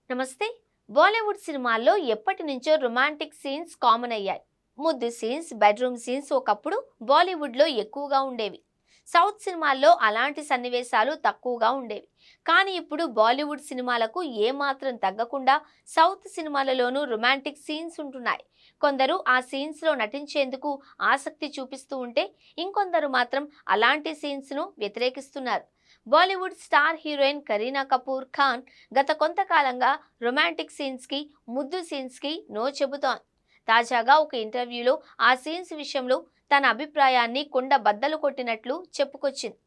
నమస్తే. బాలీవుడ్ సినిమాల్లో ఎప్పటి నుంచో రొమాంటిక్ సీన్స్ కామన్ అయ్యాయి. ముద్దు సీన్స్, బెడ్రూమ్ సీన్స్ ఒకప్పుడు బాలీవుడ్లో ఎక్కువగా ఉండేవి. సౌత్ సినిమాల్లో అలాంటి సన్నివేశాలు తక్కువగా ఉండేవి. కానీ ఇప్పుడు బాలీవుడ్ సినిమాలకు ఏమాత్రం తగ్గకుండా సౌత్ సినిమాలలోనూ రొమాంటిక్ సీన్స్ ఉంటున్నాయి. కొందరు ఆ సీన్స్లో నటించేందుకు ఆసక్తి చూపిస్తూ ఉంటే, ఇంకొందరు మాత్రం అలాంటి సీన్స్ను వ్యతిరేకిస్తున్నారు. బాలీవుడ్ స్టార్ హీరోయిన్ కరీనా కపూర్ ఖాన్ గత కొంతకాలంగా రొమాంటిక్ సీన్స్కి, ముద్దు సీన్స్కి నో చెబుతోంది. తాజాగా ఒక ఇంటర్వ్యూలో ఆ సీన్స్ విషయంలో తన అభిప్రాయాన్ని కుండ బద్దలు కొట్టినట్లు చెప్పుకొచ్చింది.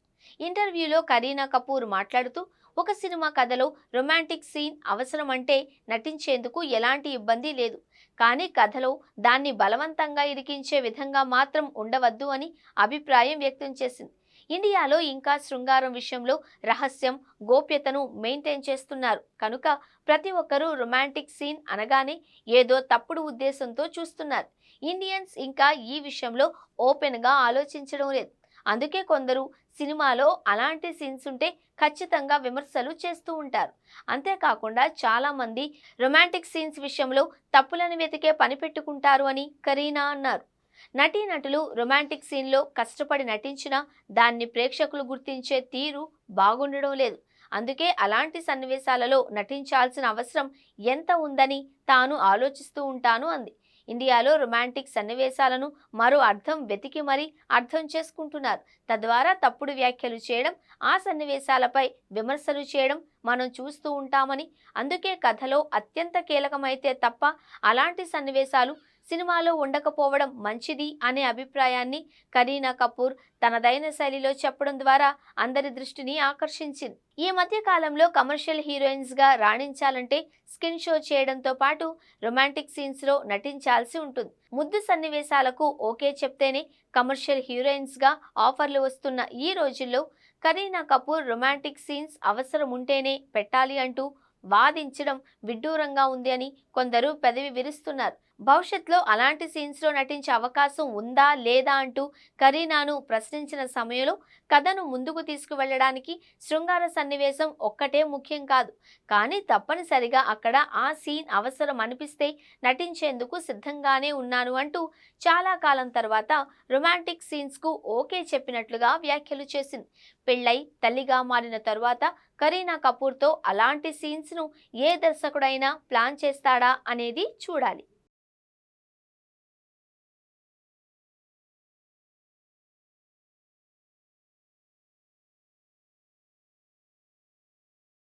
ఇంటర్వ్యూలో కరీనా కపూర్ మాట్లాడుతూ, ఒక సినిమా కథలో రొమాంటిక్ సీన్ అవసరమంటే నటించేందుకు ఎలాంటి ఇబ్బంది లేదు. కానీ కథలో దాన్ని బలవంతంగా ఇరికించే విధంగా మాత్రం ఉండవద్దు అని అభిప్రాయం వ్యక్తం చేసింది. ఇండియాలో ఇంకా శృంగారం విషయంలో రహస్యం, గోప్యతను మెయింటైన్ చేస్తున్నారు కనుక ప్రతి ఒక్కరూ రొమాంటిక్ సీన్ అనగానే ఏదో తప్పుడు ఉద్దేశంతో చూస్తున్నారు. ఇండియన్స్ ఇంకా ఈ విషయంలో ఓపెన్గా ఆలోచించడం లేదు. అందుకే కొందరు సినిమాలో అలాంటి సీన్స్ ఉంటే ఖచ్చితంగా విమర్శలు చేస్తూ ఉంటారు. అంతేకాకుండా చాలా మంది రొమాంటిక్ సీన్స్ విషయంలో తప్పులను వెతికే పని పెట్టుకుంటారు అని కరీనా అన్నారు. నటీనటులు రొమాంటిక్ సీన్లో కష్టపడి నటించినా దాన్ని ప్రేక్షకులు గుర్తించే తీరు బాగుండడం లేదు. అందుకే అలాంటి సన్నివేశాలలో నటించాల్సిన అవసరం ఎంత ఉందని తాను ఆలోచిస్తూ ఉంటాను అంది. ఇండియాలో రొమాంటిక్ సన్నివేశాలను మరో అర్థం వెతికి మరీ అర్థం చేసుకుంటున్నారు. తద్వారా తప్పుడు వ్యాఖ్యలు చేయడం, ఆ సన్నివేశాలపై విమర్శలు చేయడం మనం చూస్తూ ఉంటామని, అందుకే కథలో అత్యంత కీలకమైతే తప్ప అలాంటి సన్నివేశాలు సినిమాలో ఉండకపోవడం మంచిది అనే అభిప్రాయాన్ని కరీనా కపూర్ తనదైన శైలిలో చెప్పడం ద్వారా అందరి దృష్టిని ఆకర్షించింది. ఈ మధ్య కాలంలో కమర్షియల్ హీరోయిన్స్ గా రాణించాలంటే స్కిన్ షో చేయడంతో పాటు రొమాంటిక్ సీన్స్ లో నటించాల్సి ఉంటుంది. ముద్దు సన్నివేశాలకు ఓకే చెప్తేనే కమర్షియల్ హీరోయిన్స్ గా ఆఫర్లు వస్తున్న ఈ రోజుల్లో కరీనా కపూర్ రొమాంటిక్ సీన్స్ అవసరం ఉంటేనే పెట్టాలి అంటూ వాదించడం విడ్డూరంగా ఉంది అని కొందరు పెదవి విరుస్తున్నారు. భవిష్యత్తులో అలాంటి సీన్స్లో నటించే అవకాశం ఉందా లేదా అంటూ కరీనాను ప్రశ్నించిన సమయంలో, కథను ముందుకు తీసుకువెళ్లడానికి శృంగార సన్నివేశం ఒక్కటే ముఖ్యం కాదు, కానీ తప్పనిసరిగా అక్కడ ఆ సీన్ అవసరం అనిపిస్తే నటించేందుకు సిద్ధంగానే ఉన్నాను అంటూ చాలా కాలం తర్వాత రొమాంటిక్ సీన్స్కు ఓకే చెప్పినట్లుగా వ్యాఖ్యలు చేసింది. పెళ్లై తల్లిగా మారిన తరువాత కరీనా కపూర్తో అలాంటి సీన్స్ను ఏ దర్శకుడైనా ప్లాన్ చేస్తాడా అనేది చూడాలి.